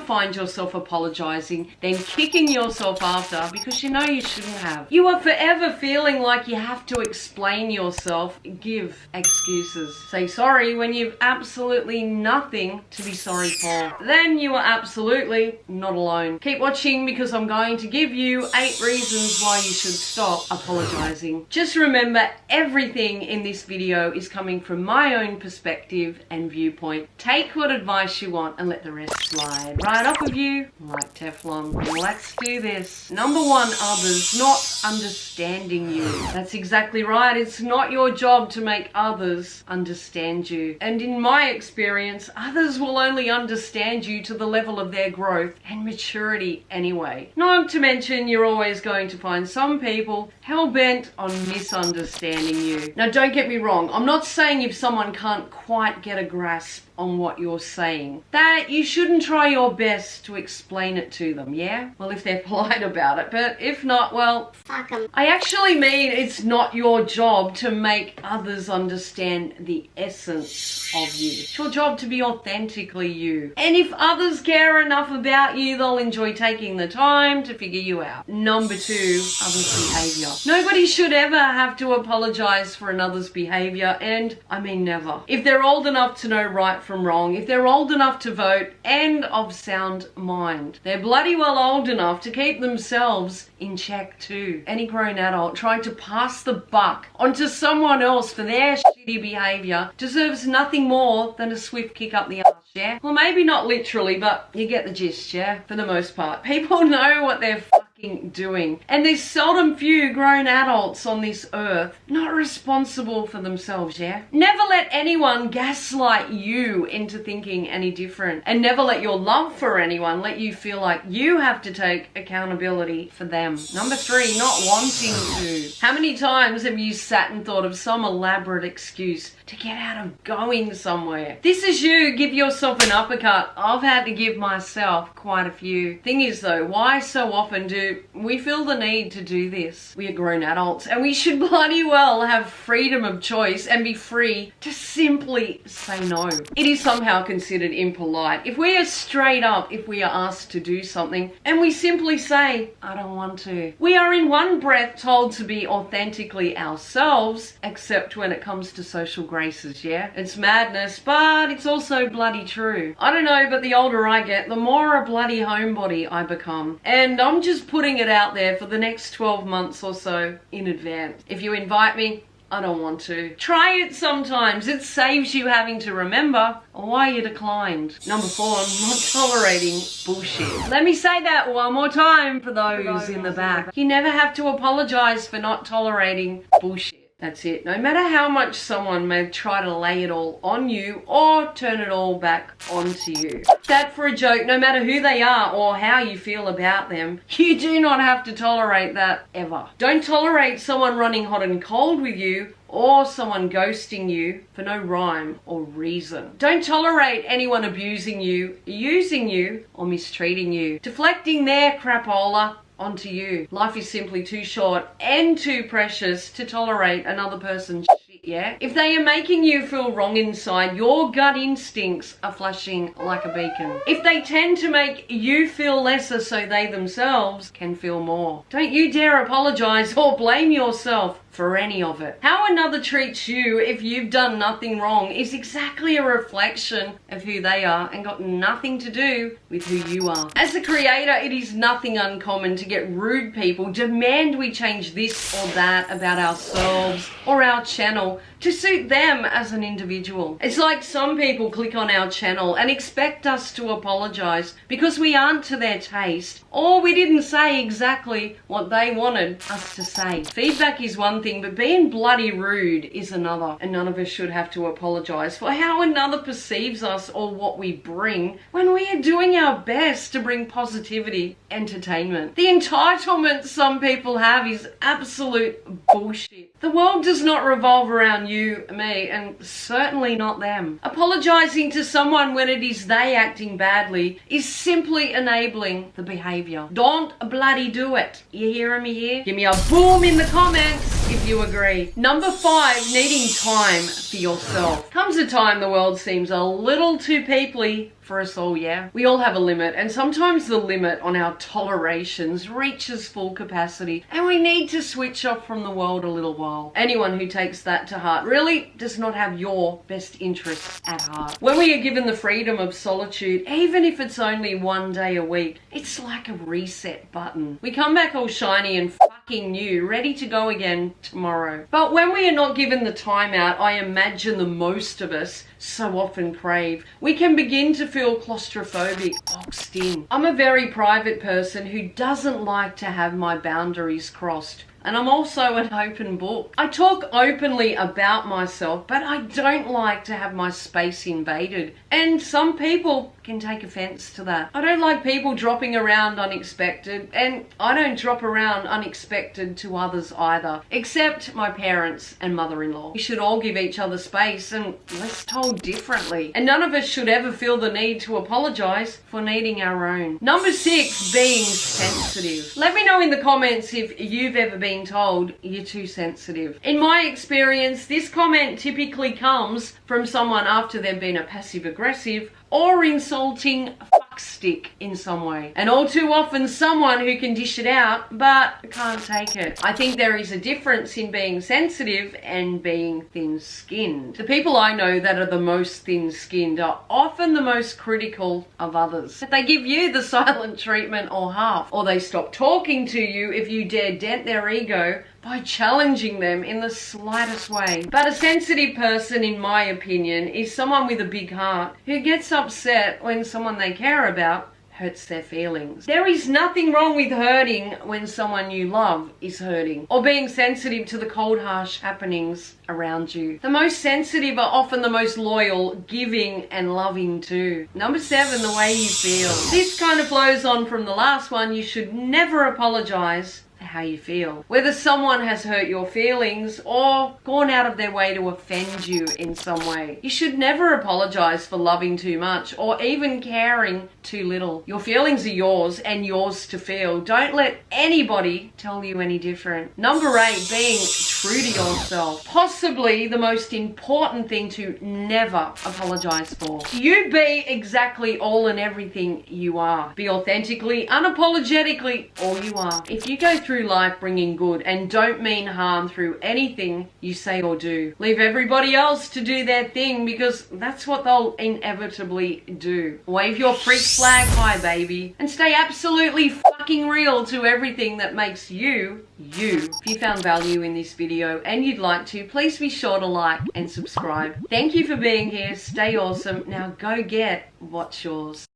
find yourself apologizing, then kicking yourself after because you know you shouldn't have. You are forever feeling like you have to explain yourself, give excuses. Say sorry when you've absolutely nothing to be sorry for. Then you are absolutely not alone. Keep watching because I'm going to give you 8 reasons why you should stop apologizing. Just remember, everything in this video is coming from my own perspective and viewpoint. Take what advice you want and let the rest slide right off of you like Teflon. Let's do this. Number 1, others not understanding you. That's exactly right. It's not your job to make others understand you. And in my experience, others will only understand you to the level of their growth and maturity anyway. Not to mention, you're always going to find some people hell-bent on misunderstanding you. Now, don't get me wrong. I'm not saying if someone can't quite get a grasp on what you're saying, that you shouldn't try your best to explain it to them, yeah? Well, if they're polite about it, but if not, well, fuck them. I actually mean it's not your job to make others understand the essence of you. It's your job to be authentically you. And if others care enough about you, they'll enjoy taking the time to figure you out. Number 2, others' behavior. Nobody should ever have to apologize for another's behavior, and I mean never. If they're old enough to know right from wrong, if they're old enough to vote and of sound mind, they're bloody well old enough to keep themselves in check too. Any grown adult trying to pass the buck onto someone else for their shitty behavior deserves nothing more than a swift kick up the arse, yeah? Well, maybe not literally, but you get the gist, yeah? For the most part. People know what they're fucking doing. And there's seldom few grown adults on this earth not responsible for themselves, yeah? Never let anyone gaslight you into thinking any different. And never let your love for anyone let you feel like you have to take accountability for them. Number 3, not wanting to. How many times have you sat and thought of some elaborate excuse to get out of going somewhere? This is you. Give yourself an uppercut. I've had to give myself quite a few. Thing is though, why so often do we feel the need to do this? We are grown adults and we should bloody well have freedom of choice and be free to simply say no. It is somehow considered impolite if we are straight up if we are asked to do something and we simply say, I don't want to. We are in one breath told to be authentically ourselves, except when it comes to social graces, yeah? It's madness, but it's also bloody true. I don't know, but the older I get, the more a bloody homebody I become. And I'm just putting it out there for the next 12 months or so in advance. If you invite me, I don't want to. Try it sometimes. It saves you having to remember why you declined. Number 4, not tolerating bullshit. Let me say that one more time for those in the back. You never have to apologize for not tolerating bullshit. That's it. No matter how much someone may try to lay it all on you or turn it all back onto you. That for a joke, no matter who they are or how you feel about them, you do not have to tolerate that ever. Don't tolerate someone running hot and cold with you or someone ghosting you for no rhyme or reason. Don't tolerate anyone abusing you, using you, or mistreating you, deflecting their crapola onto you. Life is simply too short and too precious to tolerate another person's shit, yeah? If they are making you feel wrong inside, your gut instincts are flashing like a beacon. If they tend to make you feel lesser so they themselves can feel more, don't you dare apologize or blame yourself for any of it. How another treats you if you've done nothing wrong is exactly a reflection of who they are and got nothing to do with who you are. As a creator, it is nothing uncommon to get rude people demand we change this or that about ourselves or our channel to suit them as an individual. It's like some people click on our channel and expect us to apologize because we aren't to their taste or we didn't say exactly what they wanted us to say. Feedback is one thing, but being bloody rude is another, and none of us should have to apologize for how another perceives us or what we bring when we are doing our best to bring positivity, entertainment. The entitlement some people have is absolute bullshit. The world does not revolve around you, me, and certainly not them. Apologizing to someone when it is they acting badly is simply enabling the behavior. Don't bloody do it. You hearing me here? Give me a boom in the comments if you agree. Number 5, needing time for yourself. Comes a time the world seems a little too peoply for us all, yeah? We all have a limit, and sometimes the limit on our tolerations reaches full capacity, and we need to switch off from the world a little while. Anyone who takes that to heart really does not have your best interests at heart. When we are given the freedom of solitude, even if it's only one day a week, it's like a reset button. We come back all shiny and fucking new, ready to go again tomorrow. But when we are not given the time out I imagine the most of us so often crave, we can begin to feel claustrophobic, boxed in. I'm a very private person who doesn't like to have my boundaries crossed. And I'm also an open book. I talk openly about myself, but I don't like to have my space invaded. And some people can take offense to that. I don't like people dropping around unexpected, and I don't drop around unexpected to others either, except my parents and mother-in-law. We should all give each other space, and unless told differently. And none of us should ever feel the need to apologize for needing our own. Number 6, being sensitive. Let me know in the comments if you've ever been told you're too sensitive. In my experience, this comment typically comes from someone after they've been a passive-aggressive or insulting fuckstick in some way. And all too often someone who can dish it out but can't take it. I think there is a difference in being sensitive and being thin-skinned. The people I know that are the most thin-skinned are often the most critical of others. But they give you the silent treatment or half, or they stop talking to you if you dare dent their ego by challenging them in the slightest way. But a sensitive person, in my opinion, is someone with a big heart who gets upset when someone they care about hurts their feelings. There is nothing wrong with hurting when someone you love is hurting, or being sensitive to the cold, harsh happenings around you. The most sensitive are often the most loyal, giving and loving too. Number 7, the way you feel. This kind of flows on from the last one. You should never apologize how you feel. Whether someone has hurt your feelings or gone out of their way to offend you in some way. You should never apologize for loving too much or even caring too little. Your feelings are yours and yours to feel. Don't let anybody tell you any different. Number 8, being true to yourself. Possibly the most important thing to never apologize for. You be exactly all and everything you are. Be authentically, unapologetically all you are. If you go through life bringing good and don't mean harm through anything you say or do, leave everybody else to do their thing, because that's what they'll inevitably do. Wave your freak flag high, baby, and stay absolutely fucking real to everything that makes you, you. If you found value in this video and you'd like to, please be sure to like and subscribe. Thank you for being here. Stay awesome. Now go get what's yours.